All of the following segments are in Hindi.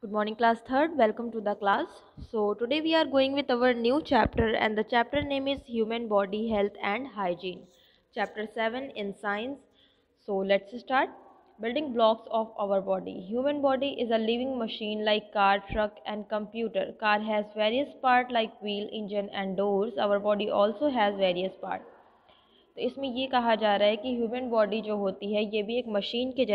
Good morning, class third. Welcome to the class. So today we are going with our new chapter, and the chapter name is Human Body Health and Hygiene. Chapter 7 in Science. So let's start. Building blocks of our body. Human body is a living machine like car, truck and computer. Car has various parts like wheel, engine and doors. Our body also has various parts. तो इसमें ये कहा जा रहा है कि ह्यूमन बॉडी जो होती है ये भी एक मशीन के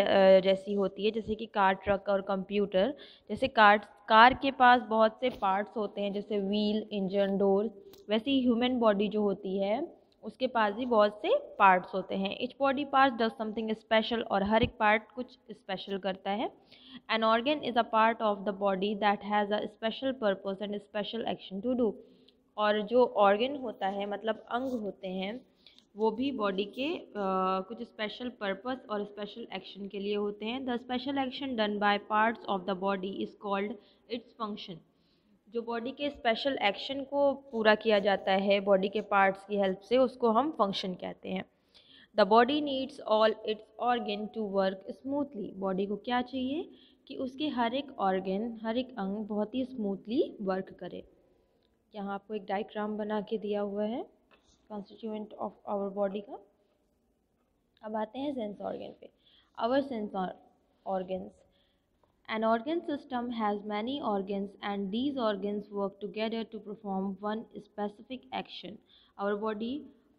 जैसी होती है, जैसे कि कार, ट्रक और कंप्यूटर। जैसे कार के पास बहुत से पार्ट्स होते हैं, जैसे व्हील, इंजन, डोर, वैसे ही ह्यूमन बॉडी जो होती है उसके पास भी बहुत से पार्ट्स होते हैं। Each body part does something special, और हर एक पार्ट कुछ स्पेशल करता है। An organ is a part of the body that has a special purpose and special action to do. और जो ऑर्गन होता है मतलब अंग होते हैं वो भी बॉडी के कुछ स्पेशल पर्पस और स्पेशल एक्शन के लिए होते हैं। The special action done by parts of the body is called its function. जो बॉडी के स्पेशल एक्शन को पूरा किया जाता है बॉडी के पार्ट्स की हेल्प से, उसको हम फंक्शन कहते हैं। The body needs all its organ to work smoothly. Body को क्या चाहिए कि उसके हर एक ऑर्गन, हर एक अंग बहुत ही स्मूथली वर्क करे। यहाँ आपको एक डायग्राम बना के दिया हुआ है कॉन्स्टिट्यूएंट ऑफ आवर बॉडी का। अब आते हैं सेंस ऑर्गन पे। Our sense organs. An organ system has many organs and these organs work together to perform one specific action. Our body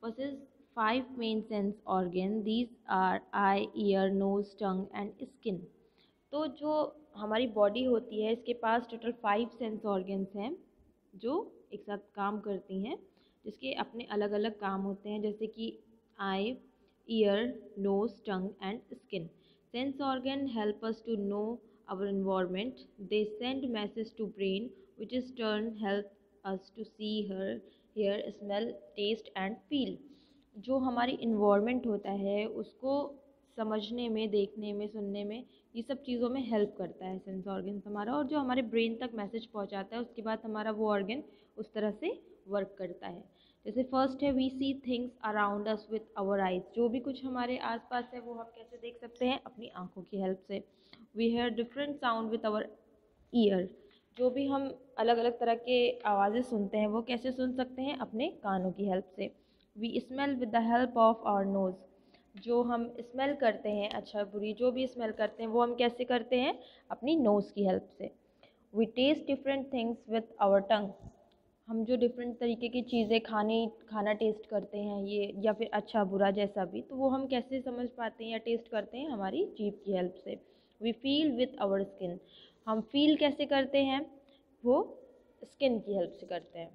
possesses 5 main sense organs. These are eye, ear, nose, tongue and skin. तो जो हमारी बॉडी होती है इसके पास टोटल 5 सेंस ऑर्गन्स हैं जो एक साथ काम करती हैं, जिसके अपने अलग अलग काम होते हैं, जैसे कि eye, ear, nose, tongue and skin. Sense organ help us to know our environment. They send message to brain which is turn help us to see, hear, smell, taste and feel. जो हमारी environment होता है उसको समझने में, देखने में, सुनने में, ये सब चीज़ों में हेल्प करता है सेंस ऑर्गन हमारा। और जो हमारे ब्रेन तक मैसेज पहुंचाता है उसके बाद हमारा वो ऑर्गन उस तरह से वर्क करता है। जैसे फर्स्ट है we see things around us with our eyes. जो भी कुछ हमारे आसपास है वो हम कैसे देख सकते हैं? अपनी आँखों की हेल्प से। We hear different sound with our ear. जो भी हम अलग अलग तरह के आवाज़ें सुनते हैं वो कैसे सुन सकते हैं? अपने कानों की हेल्प से। We smell with the help of our nose. जो हम स्मेल करते हैं, अच्छा बुरी जो भी स्मेल करते हैं वो हम कैसे करते हैं? अपनी नोज़ की हेल्प से। We taste different things with our tongue. हम जो डिफरेंट तरीके की चीज़ें खाना टेस्ट करते हैं, ये या फिर अच्छा बुरा जैसा भी, तो वो हम कैसे समझ पाते हैं या टेस्ट करते हैं? हमारी जीभ की हेल्प से। We feel with our skin. हम फील कैसे करते हैं? वो स्किन की हेल्प से करते हैं।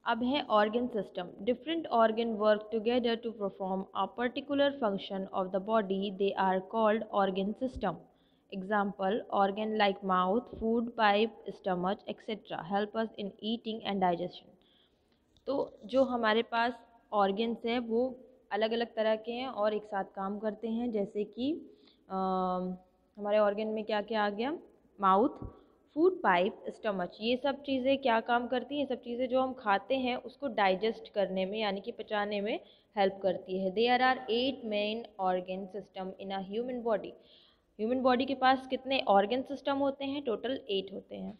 अब है organ system. Different organ work together to perform a particular function of the body. They are called organ system. Example, organ like mouth, food pipe, stomach, etc. help us in eating and digestion. तो जो हमारे पास ऑर्गन्स हैं वो अलग अलग तरह के हैं और एक साथ काम करते हैं। जैसे कि हमारे ऑर्गन में क्या क्या आ गया? Mouth, food pipe, stomach. ये सब चीज़ें क्या काम करती हैं? ये सब चीज़ें जो हम खाते हैं उसको डाइजेस्ट करने में यानी कि पचाने में हेल्प करती है। There are 8 main organ system in a human body. Human body के पास कितने ऑर्गन सिस्टम होते हैं? टोटल 8 होते हैं।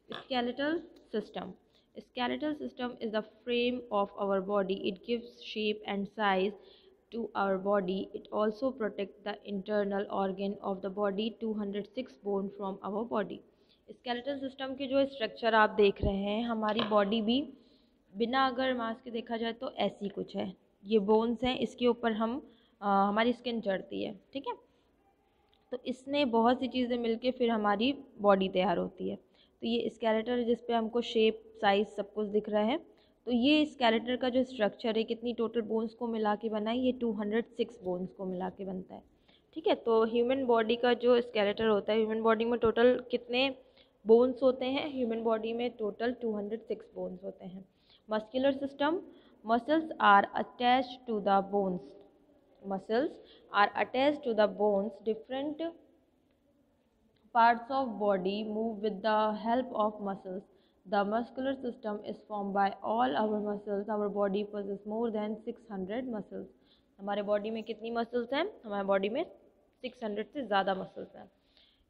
Skeletal system. Skeletal system is the frame of our body. It gives shape and size to our body. It also protects the internal organ of the body, 206 bone from our body. Skeletal system के जो स्ट्रक्चर आप देख रहे हैं, हमारी बॉडी भी बिना अगर मांस के देखा जाए तो ऐसी कुछ है। ये बोन्स हैं, इसके ऊपर हम हमारी स्किन चढ़ती है, ठीक है। तो इसने बहुत सी चीज़ें मिलके फिर हमारी बॉडी तैयार होती है। तो ये स्केलेटल जिस पे हमको शेप, साइज़ सब कुछ दिख रहा है, तो ये स्केलेटल का जो स्ट्रक्चर है कितनी टोटल बोन्स को मिला के बना है? ये 206 बोन्स को मिला के बनता है, ठीक है। तो ह्यूमन बॉडी का जो स्केलेटल होता है, ह्यूमन बॉडी में टोटल कितने बोन्स होते हैं? ह्यूमन बॉडी में टोटल 206 बोन्स होते हैं। Muscular system. Muscles are attached to the bones. Muscles are attached to the bones. Different parts of body move with the help of muscles. The muscular system is formed by all our muscles. Our body possesses more than 600 muscles. हमारे बॉडी में कितनी मसल्स हैं? हमारे बॉडी में 600 से ज़्यादा मसल्स हैं।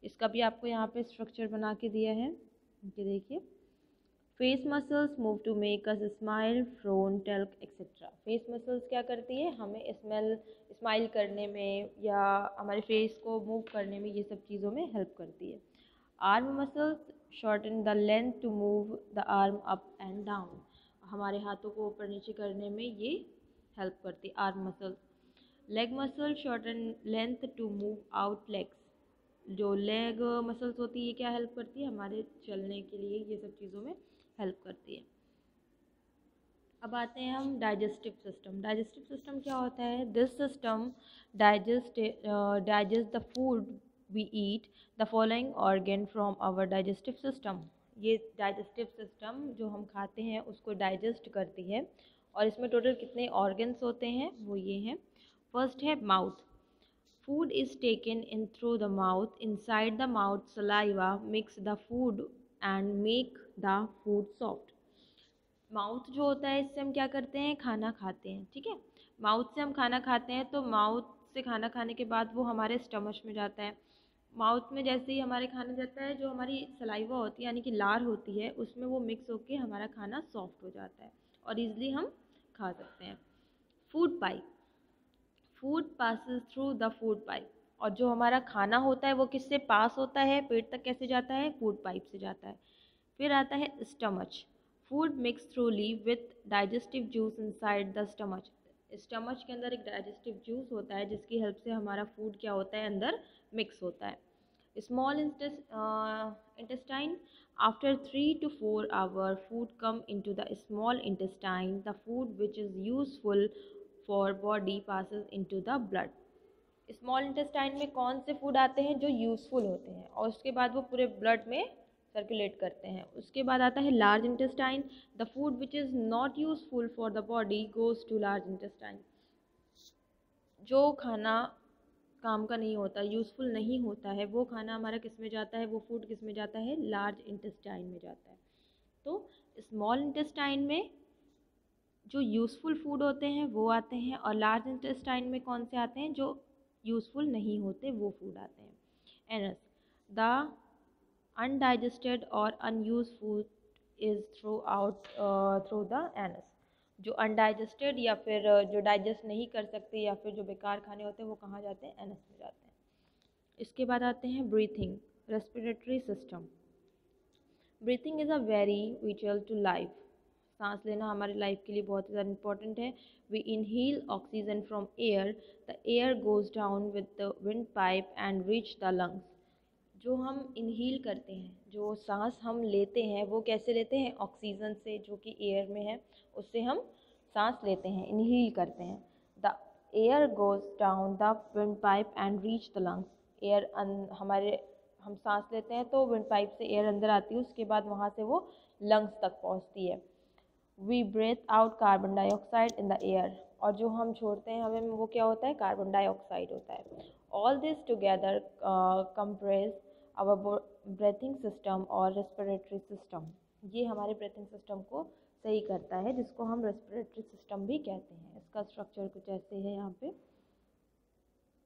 इसका भी आपको यहाँ पे स्ट्रक्चर बना के दिया है, ये देखिए। Face muscles move to make us smile, frown, talk etcetera. Face muscles क्या करती है, हमें स्माइल करने में या हमारे फेस को मूव करने में, ये सब चीज़ों में हेल्प करती है। Arm muscles shorten the length to move the arm up and down. हमारे हाथों को ऊपर नीचे करने में ये हेल्प करती है arm muscles. Leg muscle shorten length to move out legs. जो लेग मसल्स होती है ये क्या हेल्प करती है, हमारे चलने के लिए, ये सब चीज़ों में हेल्प करती है। अब आते हैं हम डाइजेस्टिव सिस्टम। डाइजेस्टिव सिस्टम क्या होता है, this system digest the food we eat, the following organ from our digestive system. ये डाइजेस्टिव सिस्टम जो हम खाते हैं उसको डाइजेस्ट करती है, और इसमें टोटल कितने ऑर्गन्स होते हैं, वो ये हैं। फर्स्ट है mouth. Food is taken in through the mouth. Inside the mouth, saliva mix the food and make the food soft. Mouth जो होता है, इससे हम क्या करते हैं, खाना खाते हैं, ठीक है। माउथ से हम खाना खाते हैं, तो माउथ से खाना खाने के बाद वो हमारे स्टमच में जाता है। माउथ में जैसे ही हमारे खाना जाता है, जो हमारी सलाइवा होती है यानी कि लार होती है, उसमें वो मिक्स होके हमारा खाना सॉफ्ट हो जाता है और ईजिली हम खा सकते हैं। Food pipe. Food passes through the food pipe. और जो हमारा खाना होता है वो किससे पास होता है, पेट तक कैसे जाता है, फूड पाइप से जाता है। फिर आता है stomach. Food mix थ्रूली with digestive juice inside the stomach. Stomach के अंदर एक डाइजेस्टिव जूस होता है जिसकी हेल्प से हमारा फूड क्या होता है, अंदर मिक्स होता है। Small intestine. After 3 to 4 hours, food come into the small intestine. The food which is useful for body passes into the blood. Small intestine में कौन से फूड आते हैं, जो यूज़फुल होते हैं, और उसके बाद वो पूरे ब्लड में सर्कुलेट करते हैं। उसके बाद आता है large intestine. The food which is not useful for the body goes to large intestine. जो खाना काम का नहीं होता, यूज़फुल नहीं होता है, वो खाना हमारा किस में जाता है, वो फूड किस में जाता है, लार्ज इंटेस्टाइन में जाता है। तो स्मॉल इंटेस्टाइन में जो यूज़फुल फूड होते हैं वो आते हैं, और लार्ज इंटेस्टाइन में कौन से आते हैं, जो यूज़फुल नहीं होते, वो फूड आते हैं। एनस। द अनडाइजेस्टेड और unused food is through the anus. जो अनडाइजेस्टेड या फिर जो डाइजेस्ट नहीं कर सकते या फिर जो बेकार खाने होते हैं, वो कहाँ जाते हैं, एनस में जाते हैं। इसके बाद आते हैं breathing, respiratory system. Breathing is a very vital to life. सांस लेना हमारी लाइफ के लिए बहुत ही ज़्यादा इंपॉर्टेंट है। We inhale oxygen from air, the air goes down with the wind pipe and reach the lungs. जो हम इनहेल करते हैं, जो सांस हम लेते हैं, वो कैसे लेते हैं, ऑक्सीजन से, जो कि एयर में है, उससे हम सांस लेते हैं, इनहेल करते हैं। The air goes down the wind pipe and reach the lungs. Air हमारे, हम सांस लेते हैं तो विंड पाइप से एयर अंदर आती है, उसके बाद वहाँ से वो लंग्स तक पहुँचती है। We breathe out carbon dioxide in the air. और जो हम छोड़ते हैं हमें, वो क्या होता है, कार्बन डाइऑक्साइड होता है। All this together compress our breathing system और रेस्पिरेटरी सिस्टम। ये हमारे ब्रेथिंग सिस्टम को सही करता है, जिसको हम रेस्पिरेटरी सिस्टम भी कहते हैं। इसका स्ट्रक्चर कुछ ऐसे है यहाँ पे,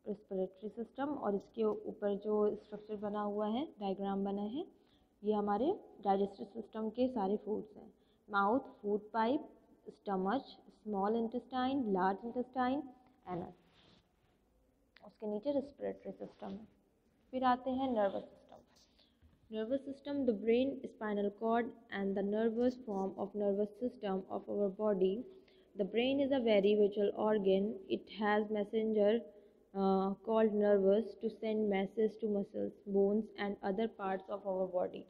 रेस्पिरेटरी सिस्टम, और इसके ऊपर जो स्ट्रक्चर बना हुआ है, डायग्राम बना है, ये हमारे डाइजेस्टिव सिस्टम के सारे फूड्स हैं। Mouth, food pipe, stomach, small intestine, large intestine, anus. उसके नीचे रेस्पिरेटरी सिस्टम है। फिर आते हैं nervous system. Nervous system, the brain, spinal cord and the nervous form of nervous system of our body. The brain is a very vital organ. It has messenger called nerves to send messages to muscles, bones and other parts of our body.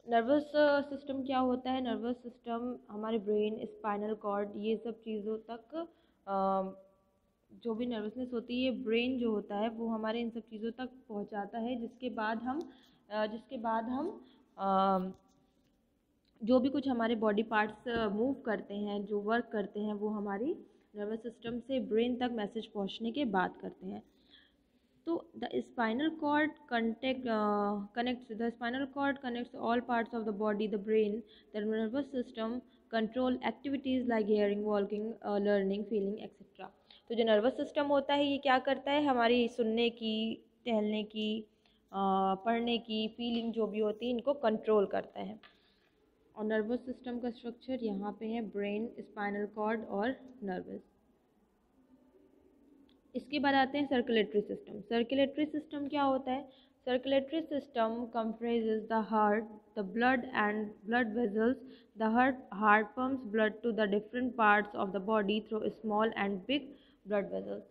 Nervous system क्या होता है, नर्वस सिस्टम हमारे ब्रेन, स्पाइनल कॉर्ड, ये सब चीज़ों तक जो भी नर्वसनेस होती है, ब्रेन जो होता है वो हमारे इन सब चीज़ों तक पहुंचाता है, जिसके बाद हम जो भी कुछ हमारे बॉडी पार्ट्स मूव करते हैं, जो वर्क करते हैं, वो हमारी नर्वस सिस्टम से ब्रेन तक मैसेज पहुंचने के बाद करते हैं। तो the spinal cord connects all parts of the body, the brain, the nervous system control activities like hearing, walking, learning, feeling etcetera. तो जो नर्वस सिस्टम होता है ये क्या करता है, हमारी सुनने की, टहलने की, पढ़ने की फीलिंग जो भी होती है इनको कंट्रोल करता है। और नर्वस सिस्टम का स्ट्रक्चर यहाँ पे है ब्रेन, स्पाइनल कॉर्ड और नर्वस। इसके बाद आते हैं सर्कुलेटरी सिस्टम। सर्कुलेटरी सिस्टम क्या होता है? Circulatory system comprises the heart, the blood and blood vessels. The heart pumps blood to the different parts of the body through small and big blood vessels.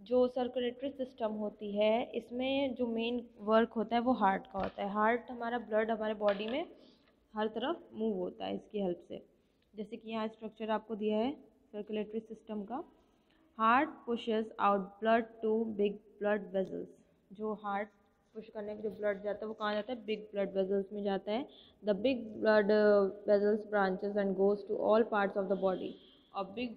जो सर्कुलेटरी सिस्टम होती है इसमें जो मेन वर्क होता है वो हार्ट का होता है। हार्ट हमारा ब्लड हमारे बॉडी में हर तरफ मूव होता है इसकी हेल्प से। जैसे कि यहाँ स्ट्रक्चर आपको दिया है सर्कुलेटरी सिस्टम का। Heart pushes out blood to big blood vessels. जो हार्ट पुश करने के जो ब्लड जाता है वो कहाँ जाता है? बिग ब्लड वेजल्स में जाता है। The big blood vessels branches and goes to all parts of the body. और बिग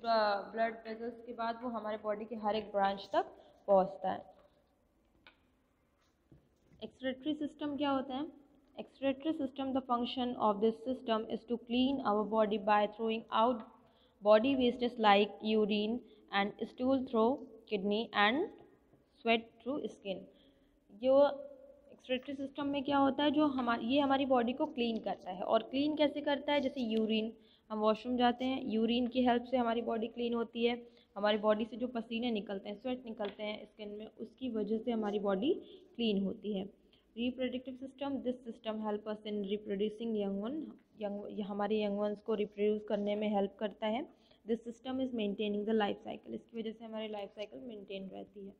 ब्लड वेजल्स के बाद वो हमारे बॉडी के हर एक ब्रांच तक पहुँचता है। एक्सक्रीटरी सिस्टम क्या होता है? Excretory system, the function of this system is to clean our body by throwing out body wastes like urine and stool through kidney and sweat through skin. जो एक्सक्रीटरी सिस्टम में क्या होता है, जो ये हमारी बॉडी को क्लीन करता है। और क्लीन कैसे करता है? जैसे यूरिन, हम वॉशरूम जाते हैं, यूरिन की हेल्प से हमारी बॉडी क्लीन होती है। हमारी बॉडी से जो पसीने निकलते हैं, स्वेट निकलते हैं स्किन में, उसकी वजह से हमारी बॉडी क्लीन होती है। Reproductive system, this system help us in reproducing हमारे यंग वंस को रिप्रोड्यूस करने में हेल्प करता है। This system is maintaining the life cycle, इसकी वजह से हमारी लाइफ साइकिल मेंटेन रहती है।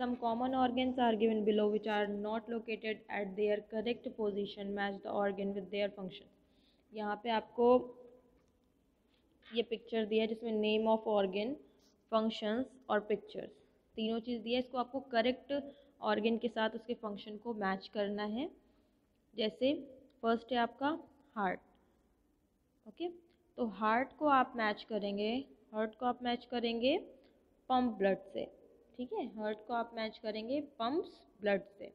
Some common organs are given below which are not located at their correct position match the organ with their functions. यहाँ पे आपको ये पिक्चर दिया है जिसमें नेम ऑफ ऑर्गन, फंक्शंस और पिक्चर्स तीनों चीज़ दिया है। इसको आपको करेक्ट ऑर्गन के साथ उसके फंक्शन को मैच करना है। जैसे फर्स्ट है आपका हार्ट, ओके, तो हार्ट को आप मैच करेंगे पंप ब्लड से, ठीक है। हार्ट को आप मैच करेंगे पंप्स ब्लड से।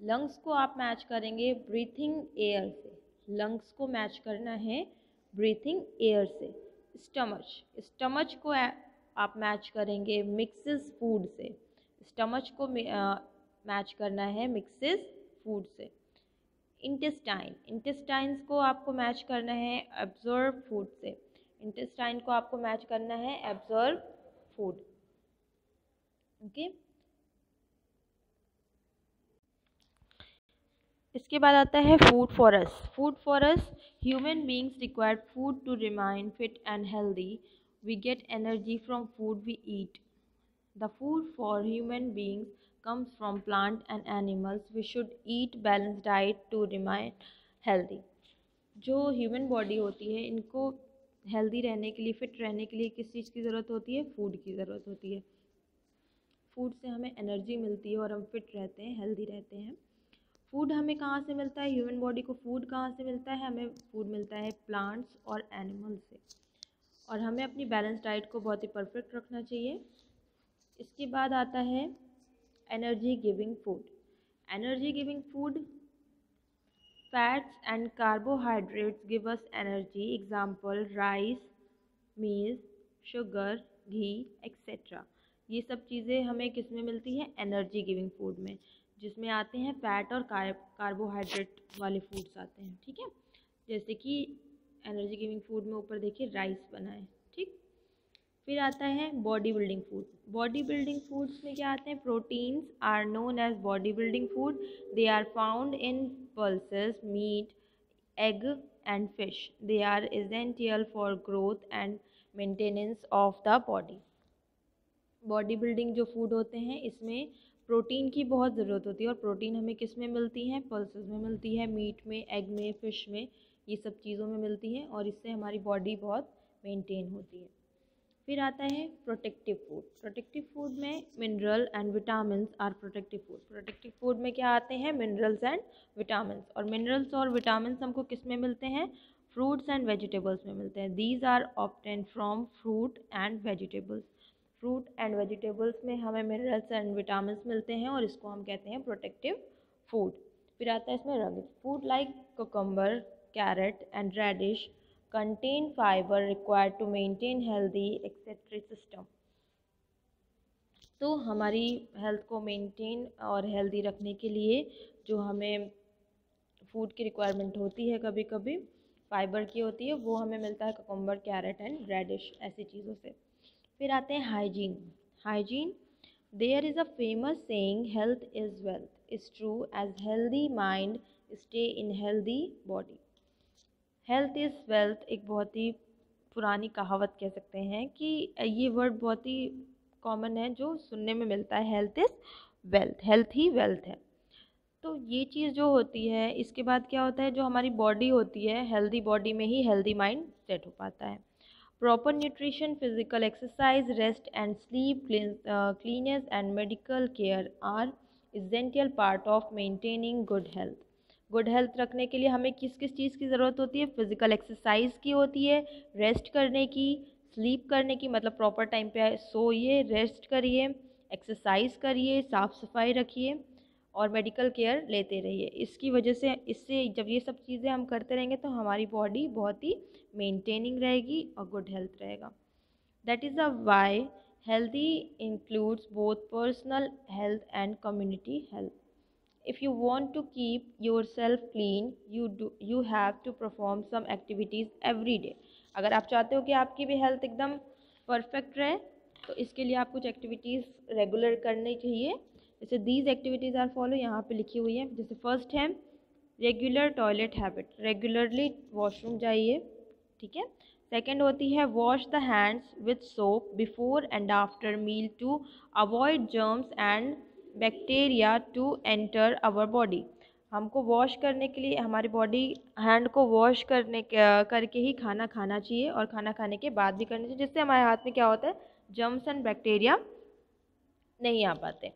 लंग्स को आप मैच करेंगे ब्रीथिंग एयर से, लंग्स को मैच करना है ब्रीथिंग एयर से। स्टमच को आप मैच करेंगे मिक्सेस फूड से, स्टमच को मैच करना है मिक्सेस फूड से। इंटेस्टाइन्स को आपको मैच करना है एब्जॉर्ब फूड से, इंटेस्टाइन को आपको मैच करना है एब्जॉर्ब फूड, ओके। इसके बाद आता है food for us. Human beings require food to remain fit and healthy. We get energy from food we eat. The food for human beings comes from plant and animals. We should eat balanced diet to remain healthy. जो ह्यूमन बॉडी होती है इनको हेल्दी रहने के लिए, फिट रहने के लिए किस चीज़ की ज़रूरत होती है? फूड की ज़रूरत होती है। फूड से हमें एनर्जी मिलती है और हम फिट रहते हैं, हेल्दी रहते हैं। फूड हमें कहाँ से मिलता है? ह्यूमन बॉडी को फूड कहाँ से मिलता है? हमें फूड मिलता है प्लांट्स और एनिमल से। और हमें अपनी बैलेंस डाइट को बहुत ही परफेक्ट रखना चाहिए। इसके बाद आता है energy giving food. Fats and carbohydrates give us energy. Example rice, meal, sugar, ghee etcetera. ये सब चीज़ें हमें किस में मिलती हैं? एनर्जी गिविंग फूड में, जिसमें आते हैं फैट और कार्बोहाइड्रेट वाले फूड्स आते हैं, ठीक है। जैसे कि एनर्जी गिविंग फूड में ऊपर देखिए राइस बना है, ठीक। फिर आता है body building food. Body building foods में क्या आते हैं? Proteins are known as body building food. They are found in pulses, meat, egg and fish. They are essential for growth and maintenance of the body. Body building जो फूड होते हैं इसमें प्रोटीन की बहुत ज़रूरत होती है। और प्रोटीन हमें किस में मिलती है? पल्सेस में मिलती है, मीट में, एग में, फ़िश में, ये सब चीज़ों में मिलती है। और इससे हमारी बॉडी बहुत मेंटेन होती है। फिर आता है प्रोटेक्टिव फूड। प्रोटेक्टिव फूड में mineral and vitamins are protective food. Protective food में क्या आते हैं? Minerals and vitamins. और मिनरल्स और विटामिन्स हमको किस में मिलते हैं? फ्रूट्स एंड वेजिटेबल्स में मिलते हैं। These are obtained from fruit and vegetables. Fruit and vegetables में हमें मिनरल्स एंड विटामिन्स मिलते हैं और इसको हम कहते हैं प्रोटेक्टिव फूड। फिर आता है इसमें रंग food like cucumber, carrot and radish contain fiber required to maintain healthy excretory system. तो हमारी हेल्थ को मेंटेन और हेल्दी रखने के लिए जो हमें फूड की रिक्वायरमेंट होती है, कभी कभी फाइबर की होती है, वो हमें मिलता है कुकुम्बर, कैरेट एंड रेडिश ऐसी चीज़ों से। फिर आते हैं hygiene. Hygiene, there is a famous saying, health is wealth is true as healthy mind stay in healthy body. Health is wealth एक बहुत ही पुरानी कहावत कह सकते हैं कि ये वर्ड बहुत ही कॉमन है जो सुनने में मिलता है, health is wealth, health he wealth है। तो ये चीज़ जो होती है, इसके बाद क्या होता है, जो हमारी बॉडी होती है, हेल्दी बॉडी में ही हेल्दी माइंड सेट हो पाता है। Proper nutrition, physical exercise, rest and sleep, cleanliness and medical care are essential part of maintaining good health. Good health रखने के लिए हमें किस किस चीज़ की ज़रूरत होती है? फिजिकल एक्सरसाइज की होती है, रेस्ट करने की, स्लीप करने की, मतलब प्रॉपर टाइम पे सोइए, रेस्ट करिए, एक्सरसाइज करिए, साफ़ सफाई रखिए और मेडिकल केयर लेते रहिए। इसकी वजह से, इससे जब ये सब चीज़ें हम करते रहेंगे तो हमारी बॉडी बहुत ही मेंटेनिंग रहेगी और गुड हेल्थ रहेगा। That is a why healthy includes both personal health and community health. If you want to keep yourself clean, you have to perform some activities every day. अगर आप चाहते हो कि आपकी भी हेल्थ एकदम परफेक्ट रहे तो इसके लिए आप कुछ एक्टिविटीज़ रेगुलर करनी चाहिए। जैसे दीज एक्टिविटीज़ आर फॉलो, यहाँ पे लिखी हुई है। जैसे फर्स्ट है regular toilet habit, regularly washroom जाइए, ठीक है। सेकेंड होती है wash the hands with soap before and after meal to avoid germs and bacteria to enter our body. हमको वॉश करने के लिए, हमारी बॉडी हैंड को वॉश करके ही खाना खाना चाहिए और खाना खाने के बाद भी करना चाहिए, जिससे हमारे हाथ में क्या होता है, जर्म्स एंड बैक्टीरिया नहीं आ पाते।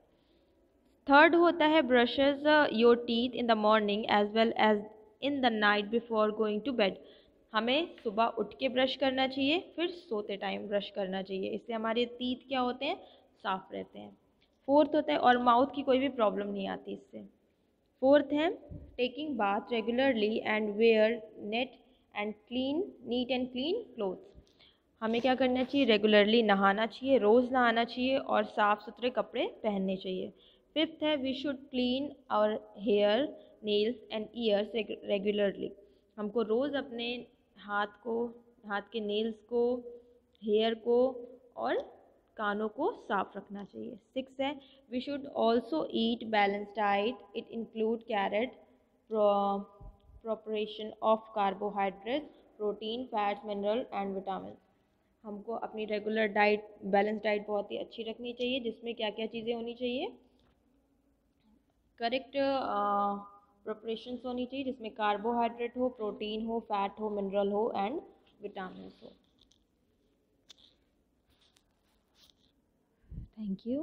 थर्ड होता है brushes your teeth in the morning as well as in the night before going to bed. हमें सुबह उठ के ब्रश करना चाहिए, फिर सोते टाइम ब्रश करना चाहिए। इससे हमारे टीथ क्या होते हैं, साफ रहते हैं। फोर्थ होता है, और माउथ की कोई भी प्रॉब्लम नहीं आती इससे। फोर्थ है taking bath regularly and wear neat and clean clothes. हमें क्या करना चाहिए, रेगुलरली नहाना चाहिए, रोज़ नहाना चाहिए और साफ़ सुथरे कपड़े पहनने चाहिए। फिफ्थ है we should clean our hair, nails and ears regularly. हमको रोज़ अपने हाथ के नेल्स को, हेयर को और कानों को साफ रखना चाहिए। सिक्स है we should also eat balance diet, it include carrot, proportion of carbohydrate, protein, fats, mineral and vitamin. हमको अपनी रेगुलर डाइट, बैलेंस डाइट बहुत ही अच्छी रखनी चाहिए, जिसमें क्या क्या चीज़ें होनी चाहिए, करेक्ट प्रिपरेशंस होनी चाहिए, जिसमें कार्बोहाइड्रेट हो, प्रोटीन हो, फैट हो, मिनरल हो एंड विटामिन हो। Thank you.